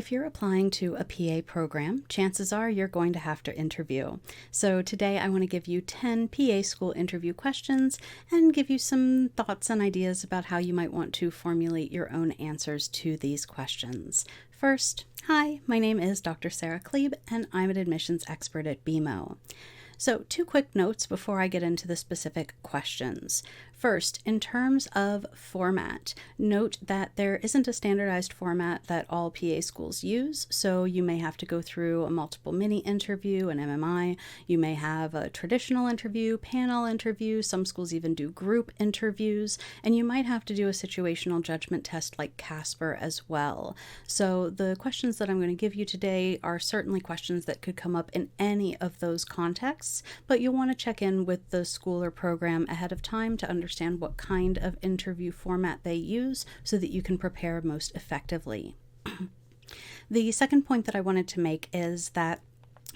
If you're applying to a PA program, chances are you're going to have to interview. So today I want to give you 10 PA school interview questions and give you some thoughts and ideas about how you might want to formulate your own answers to these questions. First, hi, my name is Dr. Sarah Klebe and I'm an admissions expert at BeMo. So, two quick notes before I get into the specific questions. First, in terms of format, note that there isn't a standardized format that all PA schools use, so you may have to go through a multiple mini interview, an MMI, you may have a traditional interview, panel interview, some schools even do group interviews, and you might have to do a situational judgment test like Casper as well. So the questions that I'm going to give you today are certainly questions that could come up in any of those contexts, but you'll want to check in with the school or program ahead of time to understand what kind of interview format they use so that you can prepare most effectively. The second point that I wanted to make is that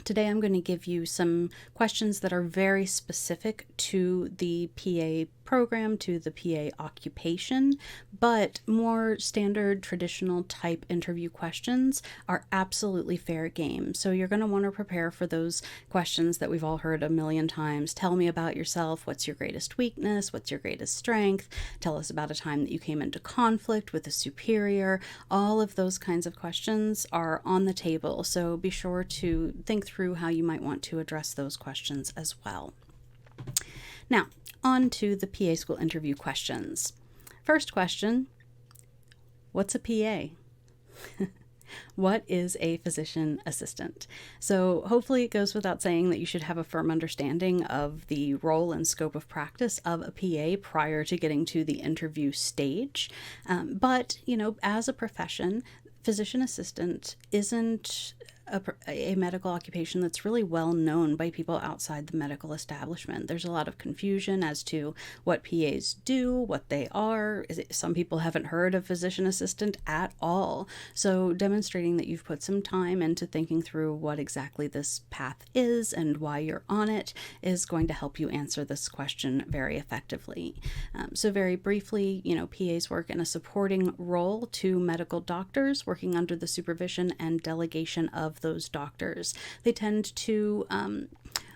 today I'm going to give you some questions that are very specific to the PA program, to the PA occupation, but more standard traditional type interview questions are absolutely fair game. So you're going to want to prepare for those questions that we've all heard a million times. Tell me about yourself. What's your greatest weakness? What's your greatest strength? Tell us about a time that you came into conflict with a superior. All of those kinds of questions are on the table. So be sure to think through how you might want to address those questions as well. Now, on to the PA school interview questions. First question, what's a PA? What is a physician assistant? So hopefully it goes without saying that you should have a firm understanding of the role and scope of practice of a PA prior to getting to the interview stage. But, as a profession, physician assistant isn't a medical occupation that's really well known by people outside the medical establishment. There's a lot of confusion as to what PAs do, what they are. Some people haven't heard of physician assistant at all. So demonstrating that you've put some time into thinking through what exactly this path is and why you're on it is going to help you answer this question very effectively. So very briefly, PAs work in a supporting role to medical doctors, working under the supervision and delegation of those doctors. They tend to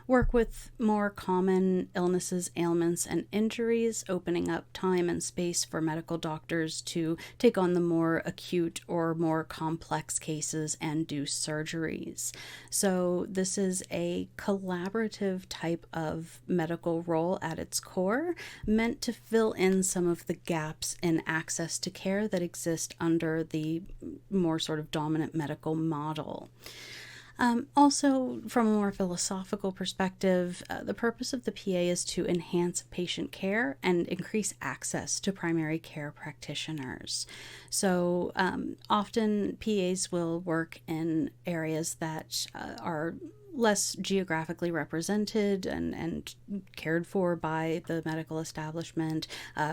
work with more common illnesses, ailments, and injuries, opening up time and space for medical doctors to take on the more acute or more complex cases and do surgeries. So this is a collaborative type of medical role at its core, meant to fill in some of the gaps in access to care that exist under the more sort of dominant medical model. Also, from a more philosophical perspective, the purpose of the PA is to enhance patient care and increase access to primary care practitioners. So often PAs will work in areas that are less geographically represented and cared for by the medical establishment,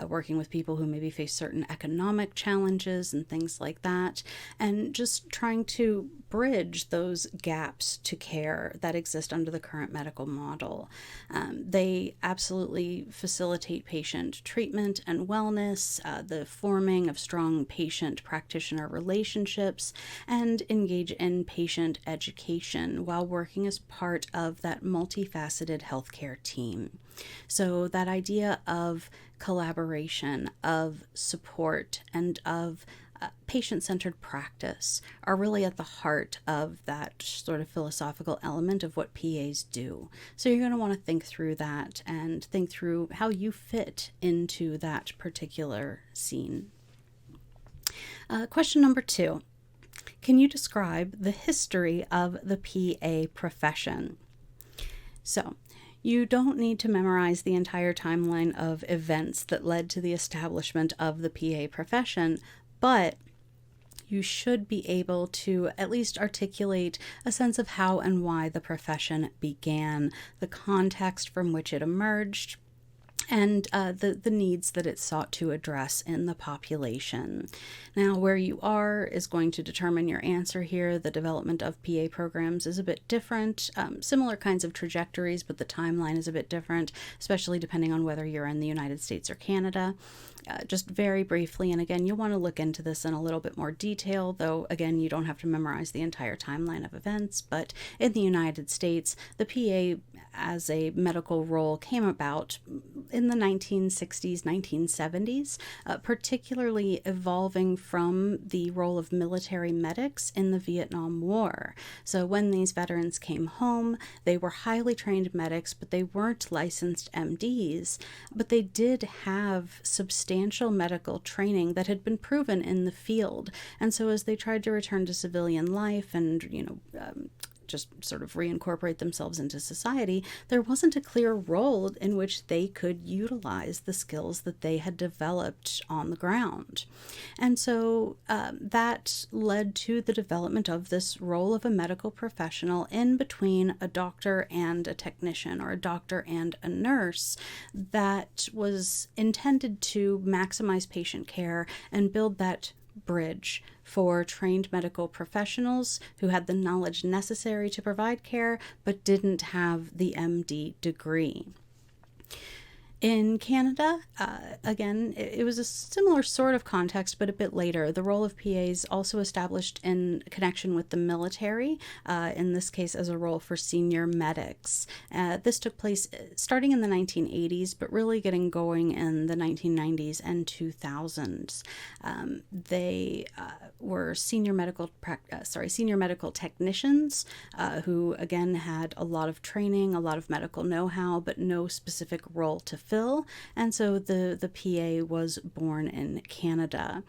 working with people who maybe face certain economic challenges and things like that, and just trying to bridge those gaps to care that exist under the current medical model. They absolutely facilitate patient treatment and wellness, the forming of strong patient-practitioner relationships, and engage in patient education while working as part of that multifaceted healthcare team. So that idea of collaboration, of support, and of patient-centered practice are really at the heart of that sort of philosophical element of what PAs do. So you're going to want to think through that and think through how you fit into that particular scene. Question number 2. Can you describe the history of the PA profession? So, you don't need to memorize the entire timeline of events that led to the establishment of the PA profession, but you should be able to at least articulate a sense of how and why the profession began, the context from which it emerged, and the needs that it sought to address in the population. Now, where you are is going to determine your answer here. The development of PA programs is a bit different, similar kinds of trajectories, but the timeline is a bit different, especially depending on whether you're in the United States or Canada. Just very briefly, and again, you'll want to look into this in a little bit more detail, though again, you don't have to memorize the entire timeline of events, but in the United States, the PA as a medical role came about in the 1960s, 1970s, particularly evolving from the role of military medics in the Vietnam War. So when these veterans came home, they were highly trained medics, but they weren't licensed MDs, but they did have substantial medical training that had been proven in the field. And so as they tried to return to civilian life and, just sort of reincorporate themselves into society, there wasn't a clear role in which they could utilize the skills that they had developed on the ground. And so that led to the development of this role of a medical professional in between a doctor and a technician, or a doctor and a nurse, that was intended to maximize patient care and build that bridge for trained medical professionals who had the knowledge necessary to provide care but didn't have the MD degree. In Canada, again, it was a similar sort of context, but a bit later. The role of PAs also established in connection with the military, in this case as a role for senior medics. This took place starting in the 1980s, but really getting going in the 1990s and 2000s. They were senior medical technicians who, again, had a lot of training, a lot of medical know-how, but no specific role to fill, and so the PA was born in Canada.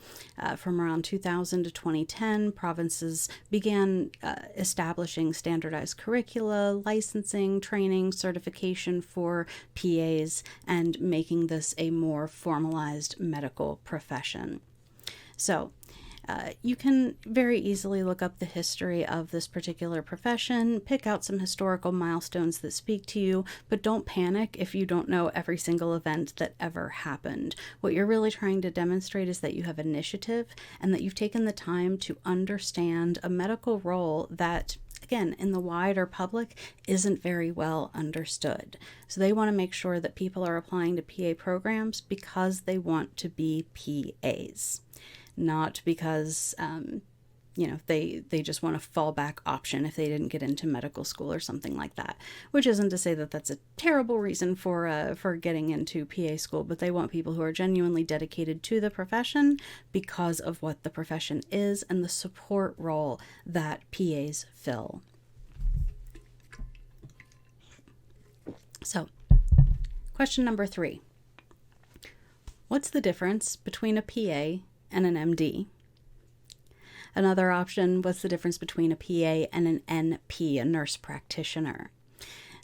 From around 2000 to 2010, provinces began establishing standardized curricula, licensing, training, certification for PAs, and making this a more formalized medical profession. So, you can very easily look up the history of this particular profession, pick out some historical milestones that speak to you, but don't panic if you don't know every single event that ever happened. What you're really trying to demonstrate is that you have initiative and that you've taken the time to understand a medical role that, again, in the wider public, isn't very well understood. So they want to make sure that people are applying to PA programs because they want to be PAs. Not because, they just want a fallback option if they didn't get into medical school or something like that. Which isn't to say that that's a terrible reason for getting into PA school, but they want people who are genuinely dedicated to the profession because of what the profession is and the support role that PAs fill. So, question number 3. What's the difference between a PA and an MD? Another option, what's the difference between a PA and an NP, a nurse practitioner?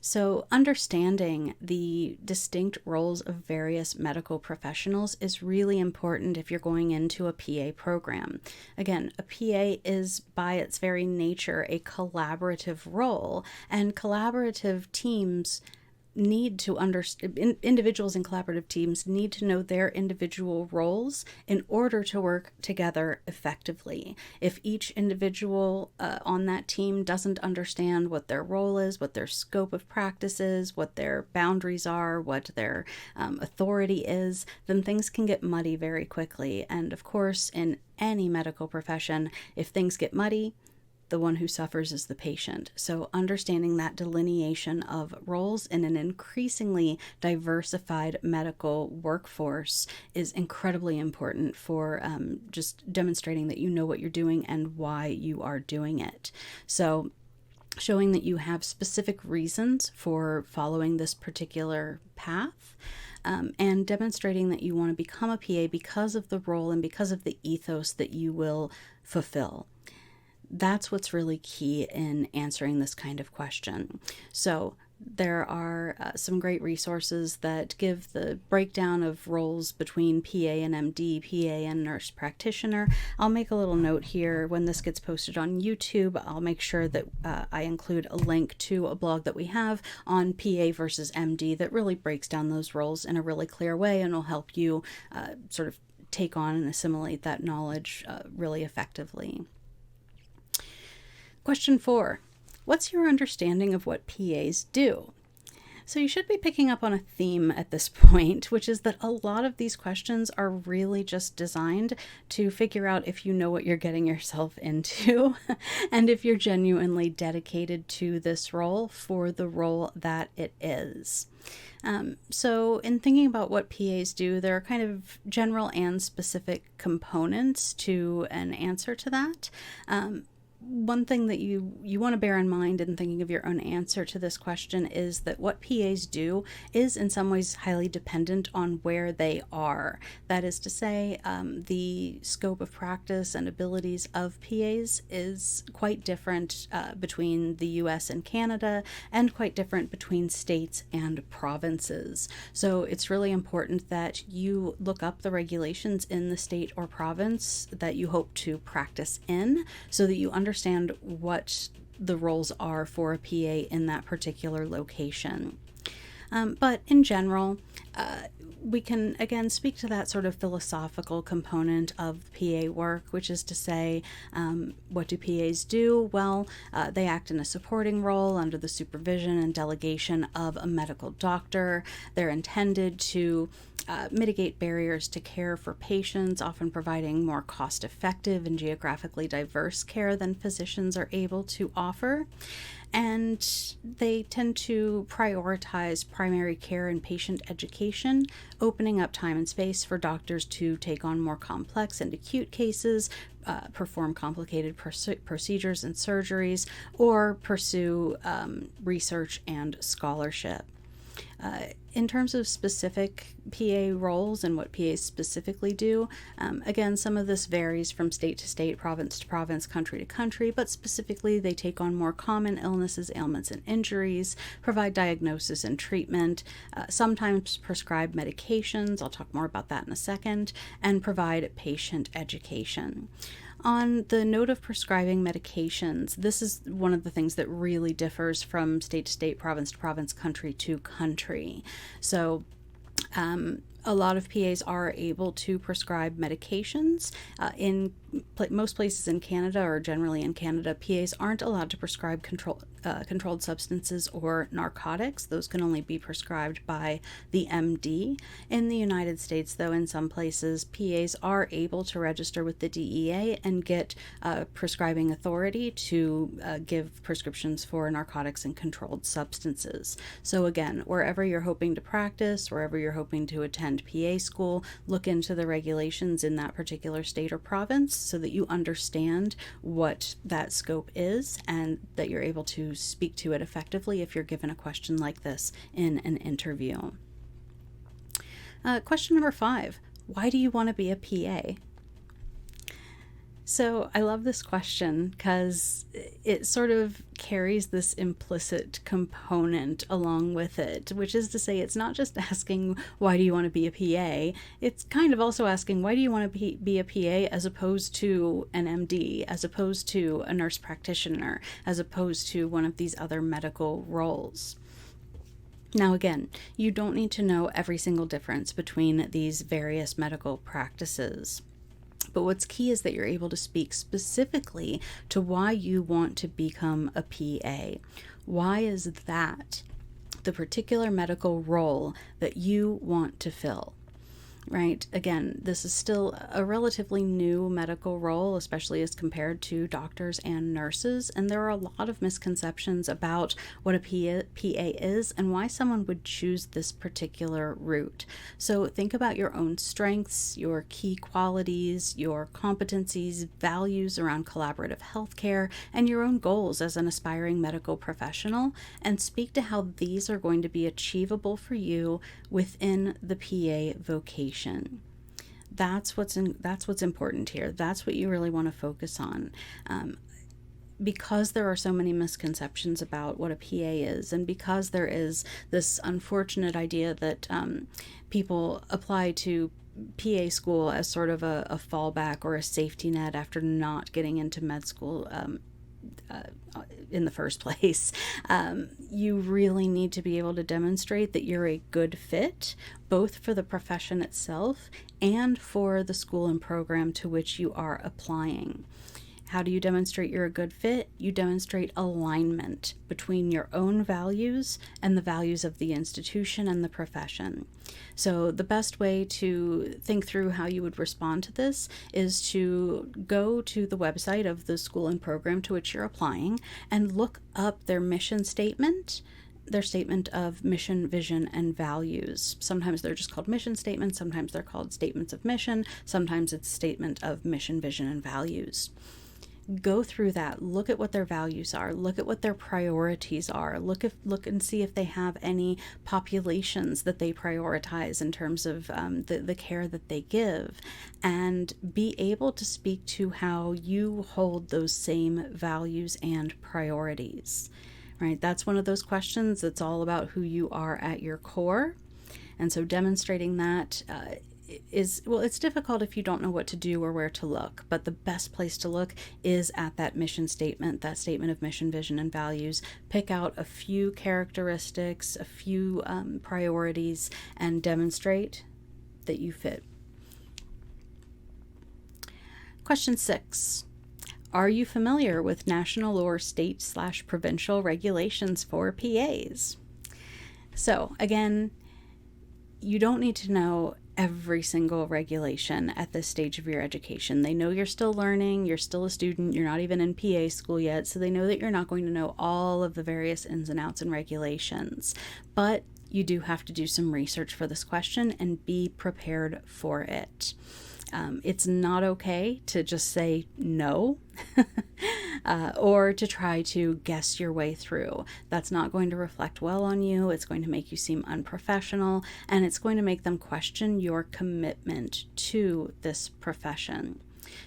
So understanding the distinct roles of various medical professionals is really important if you're going into a PA program. Again, a PA is by its very nature a collaborative role, and collaborative teams need to individuals in collaborative teams need to know their individual roles in order to work together effectively. If each individual on that team doesn't understand what their role is, what their scope of practice is, what their boundaries are, what their authority is, then things can get muddy very quickly. And of course, in any medical profession, if things get muddy, the one who suffers is the patient. So understanding that delineation of roles in an increasingly diversified medical workforce is incredibly important for just demonstrating that you know what you're doing and why you are doing it. So showing that you have specific reasons for following this particular path, and demonstrating that you want to become a PA because of the role and because of the ethos that you will fulfill. That's what's really key in answering this kind of question. So there are some great resources that give the breakdown of roles between PA and MD, PA and nurse practitioner. I'll make a little note here when this gets posted on YouTube. I'll make sure that I include a link to a blog that we have on PA versus MD that really breaks down those roles in a really clear way and will help you sort of take on and assimilate that knowledge really effectively. Question 4. What's your understanding of what PAs do? So you should be picking up on a theme at this point, which is that a lot of these questions are really just designed to figure out if you know what you're getting yourself into and if you're genuinely dedicated to this role for the role that it is. So in thinking about what PAs do, there are kind of general and specific components to an answer to that. One thing that you want to bear in mind in thinking of your own answer to this question is that what PAs do is in some ways highly dependent on where they are. That is to say, the scope of practice and abilities of PAs is quite different between the US and Canada, and quite different between states and provinces. So it's really important that you look up the regulations in the state or province that you hope to practice in, so that you understand what the roles are for a PA in that particular location. But in general, we can again speak to that sort of philosophical component of PA work, which is to say, what do PAs do? Well, they act in a supporting role under the supervision and delegation of a medical doctor. They're intended to mitigate barriers to care for patients, often providing more cost-effective and geographically diverse care than physicians are able to offer. And they tend to prioritize primary care and patient education, opening up time and space for doctors to take on more complex and acute cases, perform complicated procedures and surgeries, or pursue research and scholarship. In terms of specific PA roles and what PAs specifically do, again, some of this varies from state to state, province to province, country to country, but specifically they take on more common illnesses, ailments, and injuries, provide diagnosis and treatment, sometimes prescribe medications, I'll talk more about that in a second, and provide patient education. On the note of prescribing medications, this is one of the things that really differs from state to state, province to province, country to country. So a lot of PAs are able to prescribe medications. In most places in Canada, or generally in Canada, PAs aren't allowed to prescribe controlled substances or narcotics. Those can only be prescribed by the MD. In the United States, though, in some places, PAs are able to register with the DEA and get prescribing authority to give prescriptions for narcotics and controlled substances. So again, wherever you're hoping to practice, wherever you're hoping to attend PA school, look into the regulations in that particular state or province so that you understand what that scope is and that you're able to speak to it effectively if you're given a question like this in an interview. Question number 5, why do you want to be a PA? So I love this question because it sort of carries this implicit component along with it, which is to say it's not just asking, why do you want to be a PA? It's kind of also asking, why do you want to be a PA as opposed to an MD, as opposed to a nurse practitioner, as opposed to one of these other medical roles? Now again, you don't need to know every single difference between these various medical practices. But what's key is that you're able to speak specifically to why you want to become a PA. Why is that the particular medical role that you want to fill? Right? Again, this is still a relatively new medical role, especially as compared to doctors and nurses, and there are a lot of misconceptions about what a PA is and why someone would choose this particular route. So think about your own strengths, your key qualities, your competencies, values around collaborative healthcare, and your own goals as an aspiring medical professional, and speak to how these are going to be achievable for you within the PA vocation. That's what's important here. That's what you really want to focus on. because there are so many misconceptions about what a PA is, and because there is this unfortunate idea that people apply to PA school as sort of a fallback or a safety net after not getting into med school in the first place, you really need to be able to demonstrate that you're a good fit, both for the profession itself and for the school and program to which you are applying. How do you demonstrate you're a good fit? You demonstrate alignment between your own values and the values of the institution and the profession. So the best way to think through how you would respond to this is to go to the website of the school and program to which you're applying and look up their mission statement, their statement of mission, vision, and values. Sometimes they're just called mission statements, sometimes they're called statements of mission, sometimes it's statement of mission, vision, and values. Go through that, look at what their values are, look at what their priorities are, look and see if they have any populations that they prioritize in terms of the care that they give, and be able to speak to how you hold those same values and priorities, right? That's one of those questions that's all about who you are at your core. And so demonstrating that it's difficult if you don't know what to do or where to look, but the best place to look is at that mission statement, that statement of mission, vision, and values. Pick out a few characteristics, a few priorities, and demonstrate that you fit. Question 6. Are you familiar with national or state/provincial regulations for PAs? So again, you don't need to know every single regulation at this stage of your education. They know you're still learning, you're still a student, you're not even in PA school yet, so they know that you're not going to know all of the various ins and outs and regulations. But you do have to do some research for this question and be prepared for it. It's not okay to just say no or to try to guess your way through. That's not going to reflect well on you. It's going to make you seem unprofessional, and it's going to make them question your commitment to this profession.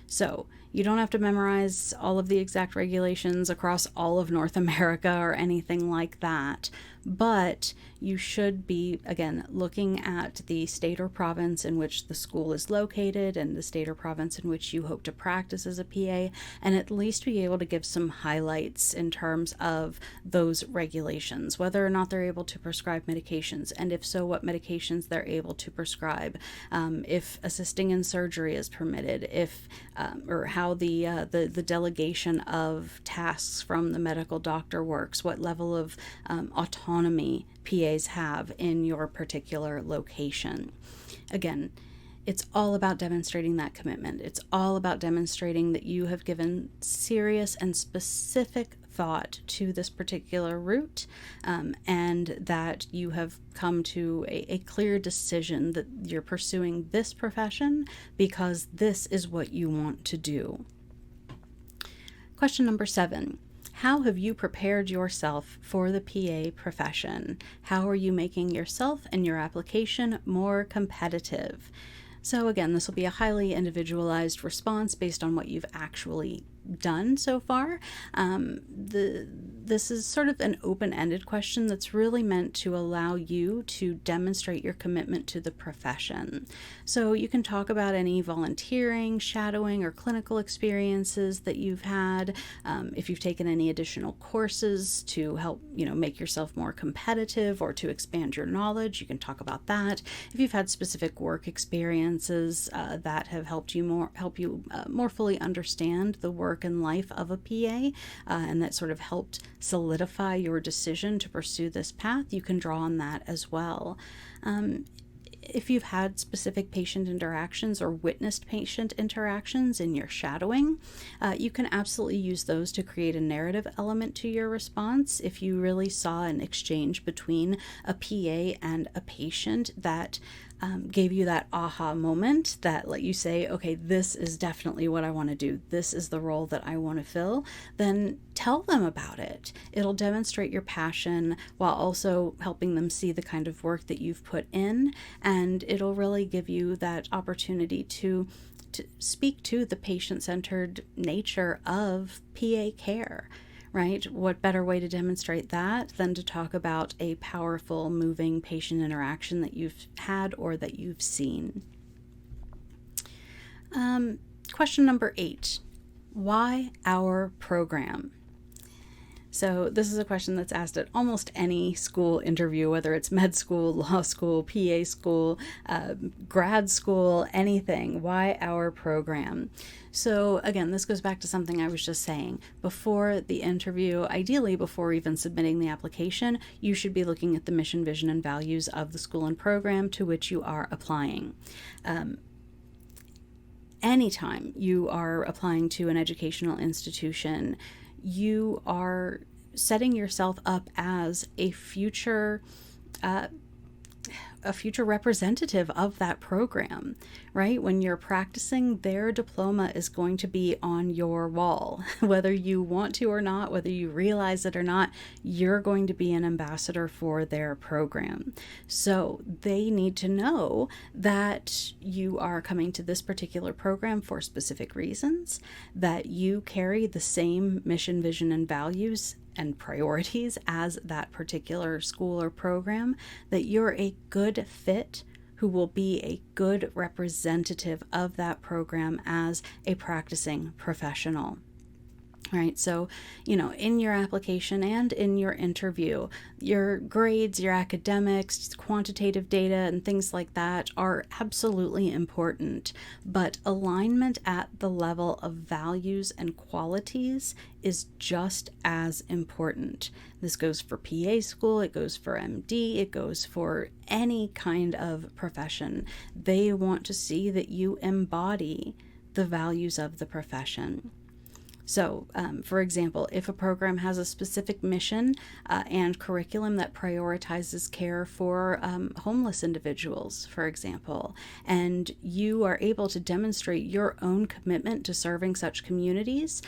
So you don't have to memorize all of the exact regulations across all of North America or anything like that, but you should be, again, looking at the state or province in which the school is located and the state or province in which you hope to practice as a PA, and at least be able to give some highlights in terms of those regulations, whether or not they're able to prescribe medications, and if so, what medications they're able to prescribe, if assisting in surgery is permitted, if or how the delegation of tasks from the medical doctor works, what level of autonomy PAs have in your particular location. Again, it's all about demonstrating that commitment. It's all about demonstrating that you have given serious and specific thought to this particular route, and that you have come to a clear decision that you're pursuing this profession because this is what you want to do. Question number 7. How have you prepared yourself for the PA profession? How are you making yourself and your application more competitive? So again, this will be a highly individualized response based on what you've actually done so far. This is sort of an open-ended question that's really meant to allow you to demonstrate your commitment to the profession. So you can talk about any volunteering, shadowing, or clinical experiences that you've had. If you've taken any additional courses to help, make yourself more competitive or to expand your knowledge, you can talk about that. If you've had specific work experiences that have helped you more fully understand the work and life of a PA, and that sort of helped solidify your decision to pursue this path, you can draw on that as well. If you've had specific patient interactions or witnessed patient interactions in your shadowing, you can absolutely use those to create a narrative element to your response. If you really saw an exchange between a PA and a patient that gave you that aha moment that let you say, okay, this is definitely what I want to do. This is the role that I want to fill. Then tell them about it. It'll demonstrate your passion while also helping them see the kind of work that you've put in, and it'll really give you that opportunity to speak to the patient-centered nature of PA care, right? What better way to demonstrate that than to talk about a powerful, moving patient interaction that you've had or that you've seen. Question number 8, why our program? So this is a question that's asked at almost any school interview, whether it's med school, law school, PA school, grad school, anything. Why our program? So again, this goes back to something I was just saying. Before the interview, ideally before even submitting the application, you should be looking at the mission, vision, and values of the school and program to which you are applying. Anytime you are applying to an educational institution, you are setting yourself up as a future representative of that program, right? When you're practicing, their diploma is going to be on your wall, whether you want to or not, whether you realize it or not, you're going to be an ambassador for their program. So they need to know that you are coming to this particular program for specific reasons, that you carry the same mission, vision, and values and priorities as that particular school or program, that you're a good fit who will be a good representative of that program as a practicing professional. Right, so, in your application and in your interview, your grades, your academics, quantitative data, and things like that are absolutely important, but alignment at the level of values and qualities is just as important. This goes for PA school, it goes for MD, it goes for any kind of profession. They want to see that you embody the values of the profession. So, for example, if a program has a specific mission and curriculum that prioritizes care for homeless individuals, for example, and you are able to demonstrate your own commitment to serving such communities,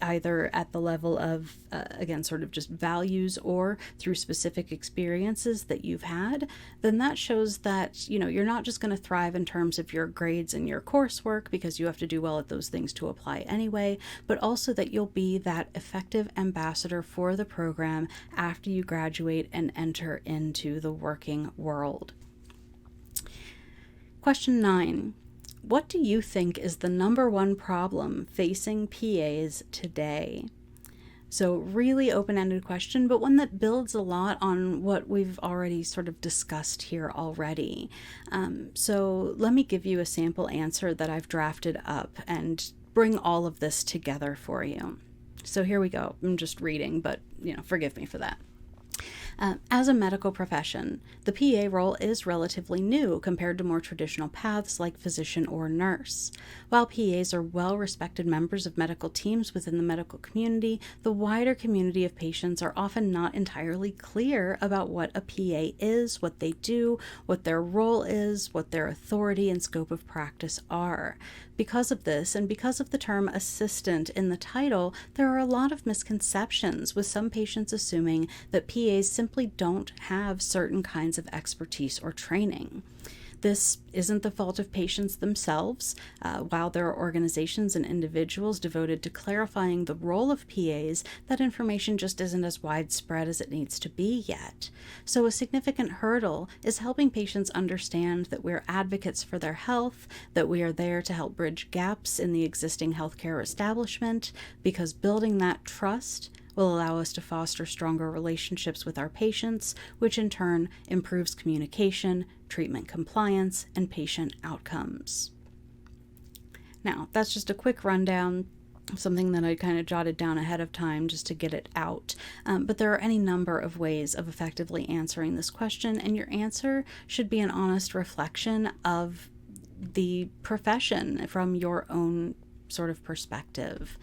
either at the level of, again, sort of just values or through specific experiences that you've had, then that shows that, you're not just going to thrive in terms of your grades and your coursework, because you have to do well at those things to apply anyway, but also that you'll be that effective ambassador for the program after you graduate and enter into the working world. Question 9. What do you think is the number one problem facing PAs today? So really open-ended question, but one that builds a lot on what we've already sort of discussed here already. So let me give you a sample answer that I've drafted up and bring all of this together for you. So here we go. I'm just reading, but forgive me for that. As a medical profession, the PA role is relatively new compared to more traditional paths like physician or nurse. While PAs are well-respected members of medical teams within the medical community, the wider community of patients are often not entirely clear about what a PA is, what they do, what their role is, what their authority and scope of practice are. Because of this, and because of the term assistant in the title, there are a lot of misconceptions, with some patients assuming that PAs simply don't have certain kinds of expertise or training. This isn't the fault of patients themselves. While there are organizations and individuals devoted to clarifying the role of PAs, that information just isn't as widespread as it needs to be yet. So a significant hurdle is helping patients understand that we're advocates for their health, that we are there to help bridge gaps in the existing healthcare establishment, because building that trust will allow us to foster stronger relationships with our patients, which in turn improves communication, treatment compliance, and patient outcomes. Now, that's just a quick rundown, something that I kind of jotted down ahead of time just to get it out. But there are any number of ways of effectively answering this question, and your answer should be an honest reflection of the profession from your own sort of perspective.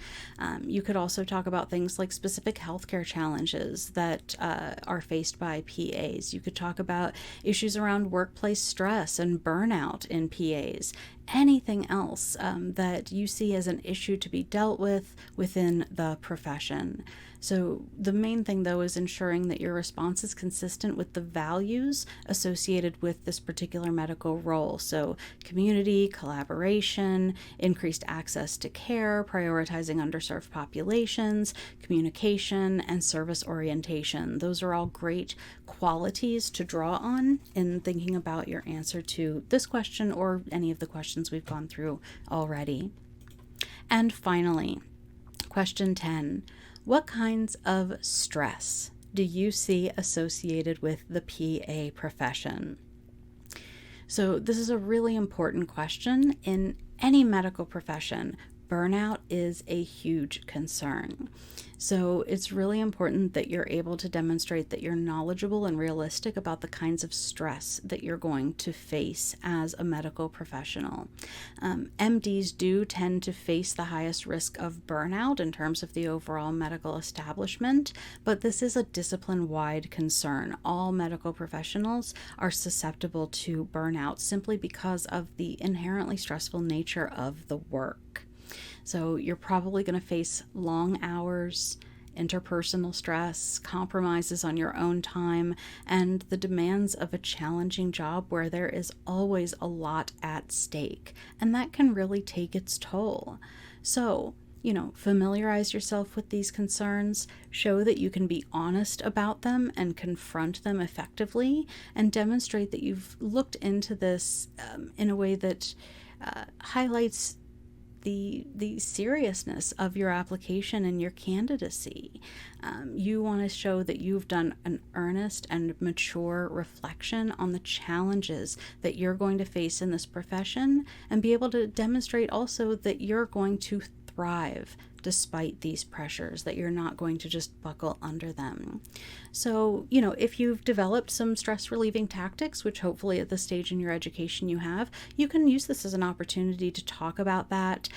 You could also talk about things like specific healthcare challenges that are faced by PAs. You could talk about issues around workplace stress and burnout in PAs. anything else that you see as an issue to be dealt with within the profession. So the main thing, though, is ensuring that your response is consistent with the values associated with this particular medical role. So community, collaboration, increased access to care, prioritizing underserved populations, communication, and service orientation. Those are all great qualities to draw on in thinking about your answer to this question or any of the questions we've gone through already. And finally, question 10. What kinds of stress do you see associated with the PA profession? So this is a really important question. In any medical profession, burnout is a huge concern. So it's really important that you're able to demonstrate that you're knowledgeable and realistic about the kinds of stress that you're going to face as a medical professional. MDs do tend to face the highest risk of burnout in terms of the overall medical establishment, but this is a discipline-wide concern. All medical professionals are susceptible to burnout simply because of the inherently stressful nature of the work. So you're probably going to face long hours, interpersonal stress, compromises on your own time, and the demands of a challenging job where there is always a lot at stake. And that can really take its toll. So, familiarize yourself with these concerns, show that you can be honest about them and confront them effectively, and demonstrate that you've looked into this in a way that highlights the seriousness of your application and your candidacy. You want to show that you've done an earnest and mature reflection on the challenges that you're going to face in this profession, and be able to demonstrate also that you're going to thrive despite these pressures, that you're not going to just buckle under them. So, if you've developed some stress relieving tactics, which hopefully at this stage in your education you have, you can use this as an opportunity to talk about that,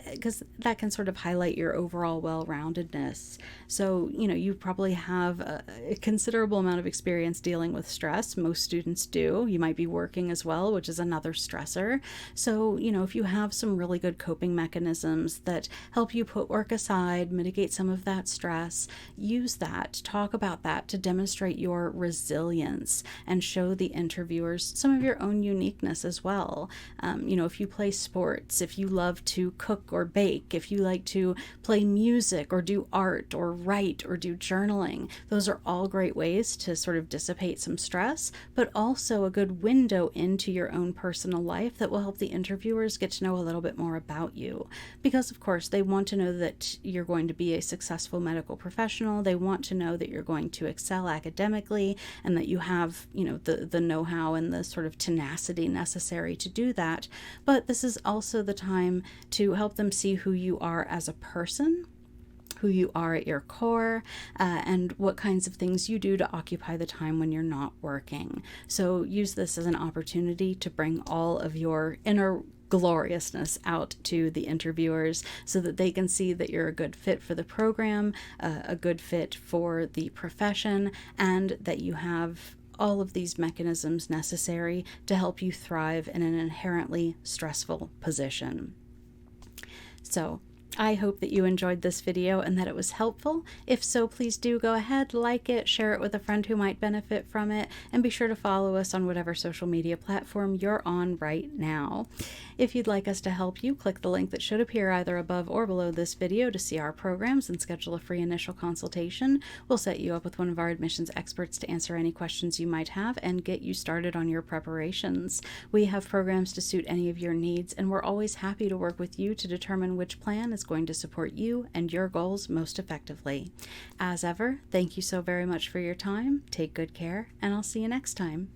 because that can sort of highlight your overall well-roundedness. So, you probably have a considerable amount of experience dealing with stress. Most students do. You might be working as well, which is another stressor. So, if you have some really good coping mechanisms that help you put work aside, mitigate some of that stress, use that, talk about that to demonstrate your resilience and show the interviewers some of your own uniqueness as well. If you play sports, if you love to cook or bake, if you like to play music or do art or write or do journaling, those are all great ways to sort of dissipate some stress, but also a good window into your own personal life that will help the interviewers get to know a little bit more about you. Because of course they want to know that you're going to be a successful medical professional. They want to know that you're going to excel academically and that you have, the know-how and the sort of tenacity necessary to do that. But this is also the time to help them see who you are as a person, who you are at your core, and what kinds of things you do to occupy the time when you're not working. So use this as an opportunity to bring all of your inner gloriousness out to the interviewers so that they can see that you're a good fit for the program, a good fit for the profession, and that you have all of these mechanisms necessary to help you thrive in an inherently stressful position. So, I hope that you enjoyed this video and that it was helpful. If so, please do go ahead, like it, share it with a friend who might benefit from it, and be sure to follow us on whatever social media platform you're on right now. If you'd like us to help you, click the link that should appear either above or below this video to see our programs and schedule a free initial consultation. We'll set you up with one of our admissions experts to answer any questions you might have and get you started on your preparations. We have programs to suit any of your needs, and we're always happy to work with you to determine which plan is going to support you and your goals most effectively. As ever, thank you so very much for your time. Take good care, and I'll see you next time.